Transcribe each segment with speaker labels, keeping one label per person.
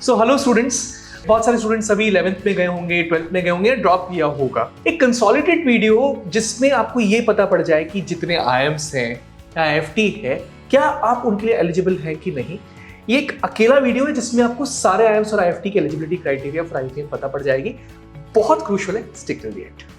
Speaker 1: So hello students, बहुत सारे students अभी 11th में गए होंगे, 12th में गए होंगे, ड्रॉप किया होगा। एक कंसोलिडेटेड वीडियो जिसमें आपको ये पता पड़ जाए कि जितने IIMs हैं या IFT है, क्या आप उनके लिए एलिजिबल हैं कि नहीं। ये एक अकेला वीडियो है जिसमें आपको सारे IIMs और IFT की एलिजिबिलिटी क्राइटेरिया फॉर IPM पता पड़ जाएगी। बहुत क्रूशियल है, स्टिक टिल द एंड।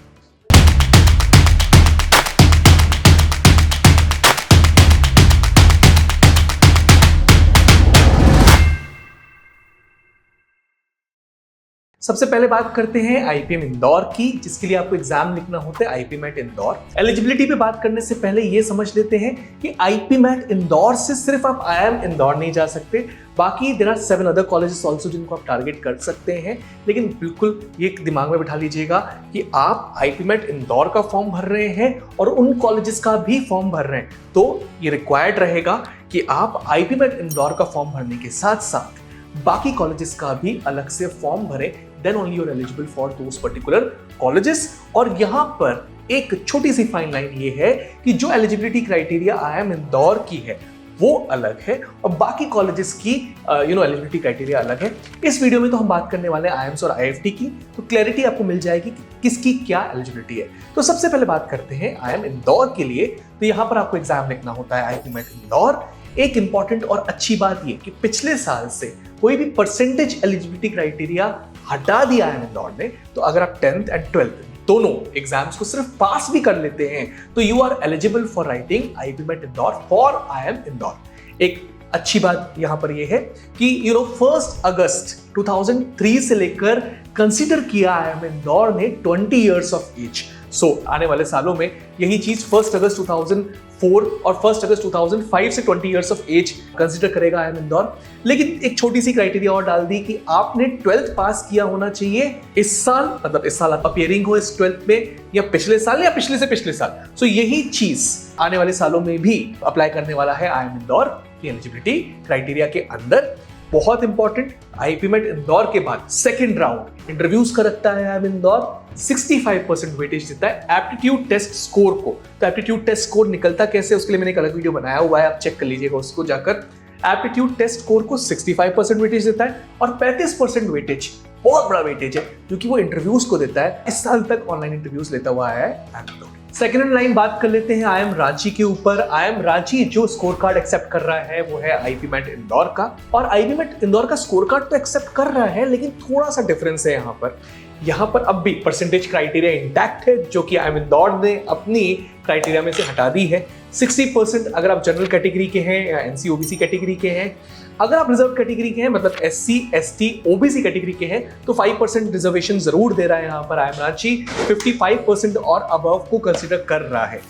Speaker 1: सबसे पहले बात करते हैं IPM इंदौर की, जिसके लिए आपको एग्जाम लिखना होता है IPMAT इंदौर। एलिजिबिलिटी पे बात करने से पहले ये समझ लेते हैं कि IPMAT इंदौर से सिर्फ आप IIM इंदौर नहीं जा सकते, बाकी there are 7 other colleges also जिनको आप टारगेट कर सकते हैं। लेकिन बिल्कुल ये दिमाग में बिठा लीजिएगा कि आप IPMAT इंदौर का फॉर्म भर रहे हैं और उन कॉलेजेस का भी फॉर्म भर रहे हैं, तो ये रिक्वायर्ड रहेगा कि आप IPMAT इंदौर का फॉर्म भरने के साथ साथ बाकी कॉलेजेस का भी अलग से फॉर्म भरें, then only you're eligible for those particular colleges। और यहाँ पर एक छोटी सी फाइन लाइन ये है कि जो एलिजिबिलिटी क्राइटेरिया IIM इंदौर की है वो अलग है और बाकी कॉलेजेस की एलिजिबिलिटी क्राइटेरिया अलग है। इस वीडियो में तो हम बात करने वाले हैं IIMs और IFT की, तो क्लैरिटी आपको मिल जाएगी कि किसकी क्या एलिजिबिलिटी है। तो सबसे पहले बात करते हैं IIM इंदौर के लिए। तो यहाँ पर आपको एग्जाम लिखना होता है IPMAT इंदौर। एक इंपॉर्टेंट और अच्छी बात ये कि पिछले साल से कोई भी परसेंटेज एलिजिबिलिटी क्राइटेरिया हटा दिया है इंदौर ने, तो अगर आप 10th एंड 12th दोनों एग्जाम्स को सिर्फ पास भी कर लेते हैं तो you are eligible for writing IPMAT Indore for IIM Indore. एक अच्छी बात यहां पर यह है कि 1 अगस्त 2003 से लेकर कंसीडर किया IIM इंदौर ने 20 इयर्स ऑफ एज। सो आने वाले सालों में यही चीज 1 अगस्त 2004 और 1 अगस्त 2005 से 20 इयर्स ऑफ एज कंसीडर करेगा IIM इंदौर। लेकिन एक छोटी सी क्राइटेरिया और डाल दी कि आपने 12th पास किया होना चाहिए इस साल, मतलब इस साल आप अपीयरिंग हो इस 12th में, या पिछले साल या पिछले से पिछले साल। सो यही चीज आने वाले सालों में भी अप्लाई करने वाला है IIM इंदौर की एलिजिबिलिटी क्राइटेरिया के अंदर। बहुत इंपॉर्टेंट, IPMAT इंदौर के बाद सेकंड राउंड इंटरव्यूज का रखता है IIM इंदौर। 65% वेटेज देता है एप्टीट्यूड टेस्ट स्कोर को। तो एप्टीट्यूड टेस्ट स्कोर निकलता कैसे, उसके लिए मैंने एक अलग वीडियो बनाया हुआ है, आप चेक कर लीजिएगा उसको जाकर। एप्टीट्यूड टेस्ट स्कोर को 65% वेटेज देता है और 35% वेटेज, बहुत बड़ा वेटेज है, क्योंकि वो इंटरव्यूज को देता है। इस साल तक ऑनलाइन इंटरव्यूज लेता हुआ है IIM इंदौर। सेकेंड लाइन बात कर लेते हैं IIM रांची के ऊपर। IIM रांची जो स्कोर कार्ड एक्सेप्ट कर रहा है वो है IPMAT इंदौर का, और IPMAT इंदौर का स्कोर कार्ड तो एक्सेप्ट कर रहा है, लेकिन थोड़ा सा डिफरेंस है यहाँ पर अब भी परसेंटेज क्राइटेरिया इंटैक्ट है, जो कि IIM इंदौर ने अपनी क्राइटेरिया में से हटा दी है। 60% अगर आप जनरल कैटेगरी के हैं या NC OBC कैटेगरी के हैं। अगर आप रिजर्व कैटेगरी के हैं, मतलब SC ST OBC कैटेगरी के हैं, तो 5% रिजर्वेशन जरूर दे रहा है यहाँ पर IIM रांची। 55% और अबव को कंसिडर कर रहा है।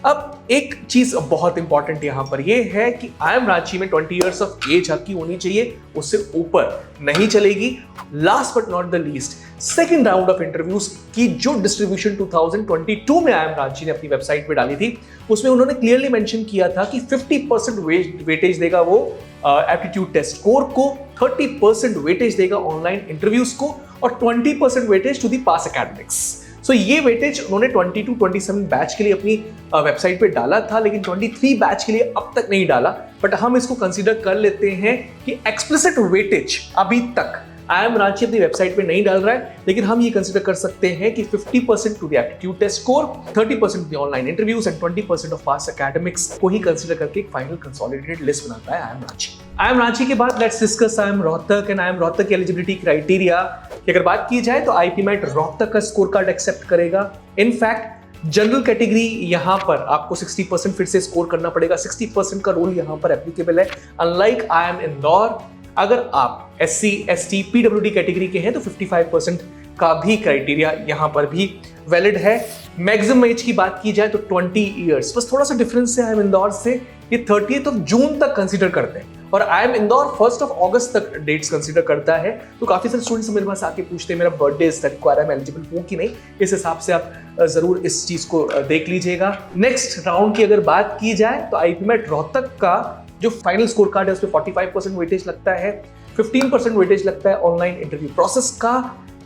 Speaker 1: अब एक चीज बहुत इंपॉर्टेंट यहां पर यह है कि IIM रांची में 20 इयर्स ऑफ एज आपकी होनी चाहिए, उससे ऊपर नहीं चलेगी। Last but not the least, second round of interviews की जो डिस्ट्रीब्यूशन 2022 में IIM रांची ने अपनी वेबसाइट पे डाली थी, उसमें उन्होंने क्लियरली मेंशन किया था कि 50% वेटेज देगा वो एप्टीट्यूड टेस्ट स्कोर को, 30% वेटेज देगा ऑनलाइन इंटरव्यूज को, और 20% weightage to the past academics. So ये वेटेज उन्होंने 22-27 बैच के लिए अपनी वेबसाइट पे डाला था, लेकिन 23 बैच के लिए अब तक नहीं डाला। बट हम इसको कंसीडर कर लेते हैं कि एक्सप्लिसिट वेटेज अभी तक IIM रांची अपनी वेबसाइट पे नहीं डाल रहा है, लेकिन हम ये कंसीडर कर सकते हैं कि 50% to the aptitude test score, 30% to the online interviews and 20% of past academics को ही कंसीडर करके एक फाइनल कंसोलिडेटेड लिस्ट बनाता है IIM रांची। IIM रांची के बाद let's discuss IIM Rohtak and IIM Rohtak की एलिजिबिलिटी क्राइटेरिया की अगर बात की जाए तो IPMAT रोहतक का स्कोर कार्ड एक्सेप्ट करेगा। इनफैक्ट जनरल कैटेगरी यहाँ पर आपको 60% फिर से स्कोर करना पड़ेगा, 60% का रूल यहाँ पर एप्लीकेबल है। अनलाइक IIM इंदौर, अगर आप SC ST PWD कैटेगरी के हैं तो 55% का भी क्राइटेरिया यहाँ पर भी वैलिड है। मैक्सिमम एज की बात की जाए तो 20 इयर्स, बस थोड़ा सा डिफरेंस है IIM इंदौर से, ये 30th जून तक कंसीडर करते हैं और IIM इंदौर 1 अगस्त तक डेट्स कंसीडर करता है। तो काफी सारे स्टूडेंट्स मेरे पास आके पूछते हैं मेरा बर्थडे इस तक को IIM एलिजिबल हूँ कि नहीं, इस हिसाब से आप जरूर इस चीज को देख लीजिएगा। नेक्स्ट राउंड की अगर बात की जाए तो IPMAT रोहतक का जो फाइनल स्कोर कार्ड है उसमें 45% वेटेज लगता है, 15% वेटेज लगता है ऑनलाइन इंटरव्यू प्रोसेस का,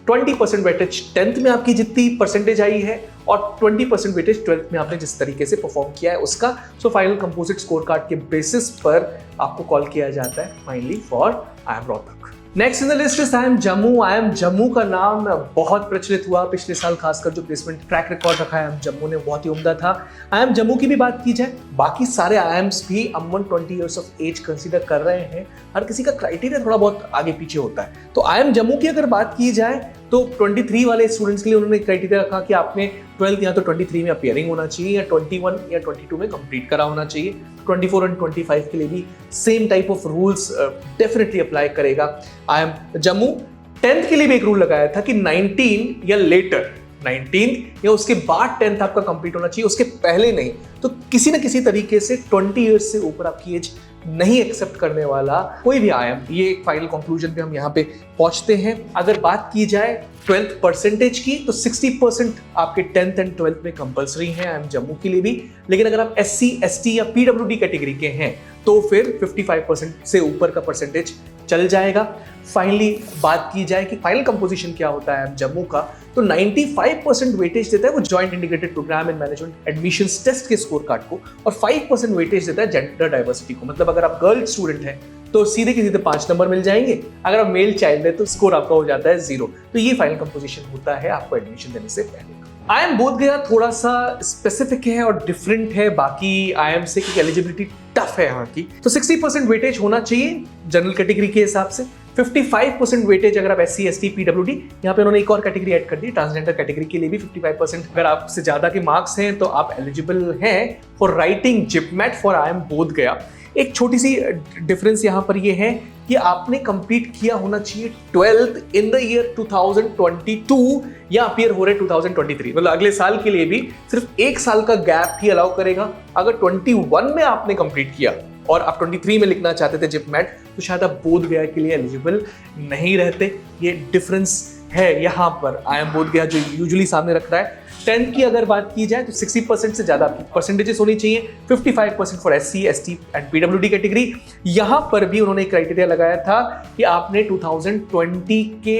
Speaker 1: 20% वेटेज 10th में आपकी जितनी परसेंटेज आई है और 20% वेटेज 12th में आपने जिस तरीके से परफॉर्म किया है उसका। So final composite score card के बेसिस पर आपको कॉल किया जाता है finally for IIM Rohtak. Next in the list is I am Jammu. I am Jammu का नाम बहुत प्रचलित हुआ पिछले साल, खासकर जो प्लेसमेंट ट्रैक रिकॉर्ड रखा है आई एम जम्मू ने, बहुत ही उम्दा था। आई एम जम्मू की भी बात की जाए, बाकी सारे IIMs भी अमन 20 ईयर्स ऑफ एज कंसीडर कर रहे हैं। हर किसी का क्राइटेरिया थोड़ा बहुत आगे पीछे होता है। तो आई एम जम्मू की अगर बात की जाए तो 23 वाले स्टूडेंट्स के लिए उन्होंने क्राइटेरिया रखा कि आपने 12th या तो 23 में अपियरिंग होना चाहिए या 21 या 22 में कंप्लीट करा होना चाहिए। 24 और 25 के लिए भी same type of rules definitely apply करेगा आई एम जम्मू। 10th के लिए भी एक रूल लगाया था कि 19 या लेटर, 19 या उसके बाद 10th आपका कंप्लीट होना चाहिए, उसके पहले नहीं। तो किसी ना किसी तरीके से 20 ईयर्स से ऊपर आपकी एज नहीं एक्सेप्ट करने वाला कोई भी IIM, ये एक फाइनल कंक्लूजन पे हम यहाँ पे पहुंचते हैं। अगर बात की जाए 12th परसेंटेज की तो 60% आपके 10th एंड 12th में कंपलसरी है IIM जम्मू के लिए भी। लेकिन अगर आप SC, ST या PWD कैटेगरी के हैं तो फिर 55% से ऊपर का परसेंटेज चल जाएगा। फाइनली बात की जाए कि फाइनल कंपोजिशन क्या होता है जम्मू का, तो 95% वेटेज देता है वो joint integrated programme and management admissions test के स्कोर कार्ड को, और 5% वेटेज देता है जेंडर डाइवर्सिटी को। मतलब अगर आप गर्ल स्टूडेंट हैं तो सीधे के सीधे 5 नंबर मिल जाएंगे, अगर आप मेल चाइल्ड है तो स्कोर आपका हो जाता है 0। तो ये फाइनल कंपोजिशन होता है आपको एडमिशन देने से पहले। IIM बोधगया थोड़ा सा स्पेसिफिक है और डिफरेंट है बाकी IIM से, क्योंकि एलिजिबिलिटी टफ है यहाँ की। तो 60% वेटेज होना चाहिए जनरल कैटेगरी के हिसाब से, 55% वेटेज अगर आप SC, ST, PWD, यहाँ पे उन्होंने एक और कैटेगरी ऐड कर दी, ट्रांसजेंडर कैटेगरी के लिए भी 55% अगर आपसे ज्यादा के मार्क्स हैं तो आप एलिजिबल हैं for writing JIPMAT for IIM Bodhgaya. एक छोटी सी डिफरेंस यहाँ पर ये है कि आपने कंप्लीट किया होना चाहिए 12th इन द ईयर 2022 या अपीयर हो रहे 2023, मतलब अगले साल के लिए भी सिर्फ 1 साल का गैप ही अलाउ करेगा। अगर 21 में आपने कंप्लीट किया और आप 23 में लिखना चाहते थे जिपमेट तो शायद आप बोधगया के लिए एलिजिबल नहीं रहते। ये डिफरेंस है यहाँ पर IIM बोधगया जो यूजुअली सामने रख रहा है। 10th की अगर बात की जाए तो 60% से ज्यादा परसेंटेजेस होनी चाहिए, 55% for SC, ST and PWD category. यहां पर भी उन्होंने क्राइटेरिया लगाया था कि आपने 2020 के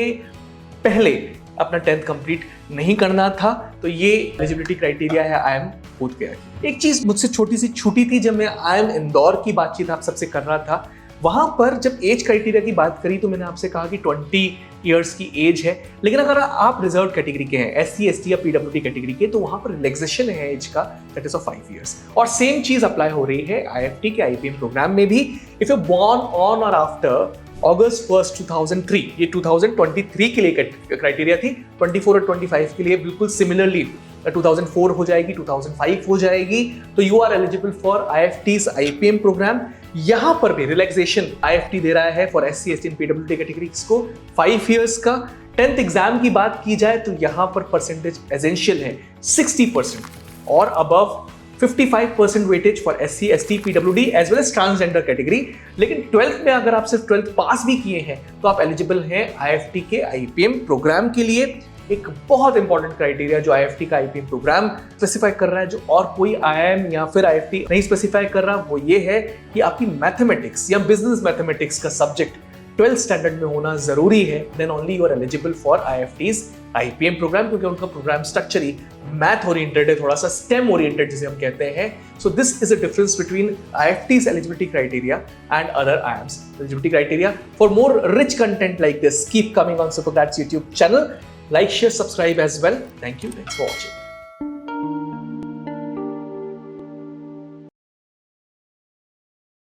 Speaker 1: पहले अपना 10th कंप्लीट नहीं करना था। तो ये एलिजिबिलिटी क्राइटेरिया है IIM बोधगया की। एक चीज मुझसे छोटी सी छूटी थी जब मैं IIM इंदौर की बातचीत आप सबसे कर रहा था, वहां पर जब एज क्राइटेरिया की बात करी तो मैंने आपसे कहा कि 20 ईयर्स की एज है। लेकिन अगर आप रिजर्व कैटेगरी के हैं, SC, ST या PWD कैटेगरी के, तो वहां पर रिलैक्सेशन है एज का, दैट इज ऑफ 5 ईयर्स। और सेम चीज अप्लाई हो रही है IFT के IPM प्रोग्राम में भी। इफ यू बॉर्न ऑन और आफ्टर August 1st 2003, ये 2023 के लिए क्राइटेरिया थी, 24 और 25 के लिए बिल्कुल सिमिलरली 2004 हो जाएगी, 2005 हो जाएगी। तो you are eligible for IFT's IPM programme. यहां पर भी रिलैक्सेशन IFT दे रहा है for SC, ST and PWD categories को 5 इयर्स का। 10th एग्जाम की बात की जाए तो यहां पर परसेंटेज एसेंशियल है 60% और above 55% weightage for SC, ST, PWD as well as transgender category. लेकिन 12th में अगर आप सिर्फ 12th पास भी किए हैं तो आप एलिजिबल हैं IFT के IPM प्रोग्राम के लिए। एक बहुत इंपॉर्टेंट क्राइटेरिया जो IFT का IPM प्रोग्राम स्पेसिफाई कर रहा है, जो और कोई IIM या फिर IFT नहीं स्पेसिफाई कर रहा, वो ये है कि आपकी मैथमेटिक्स या बिजनेस मैथमेटिक्स का सब्जेक्ट 12th स्टैंडर्ड में होना जरूरी है। Then only you are eligible for IFT's IPM programme, क्योंकि उनका प्रोग्राम स्ट्रक्चर ही मैथ ओरिएंटेड है, थोड़ा सा STEM ओरिएंटेड जिसे हम कहते हैं। So this is a difference between IFT's eligibility criteria and other IIM's eligibility criteria. For more rich content like this, keep coming on Supergrads YouTube channel. Like, share, subscribe as well. Thank you. Thanks for watching.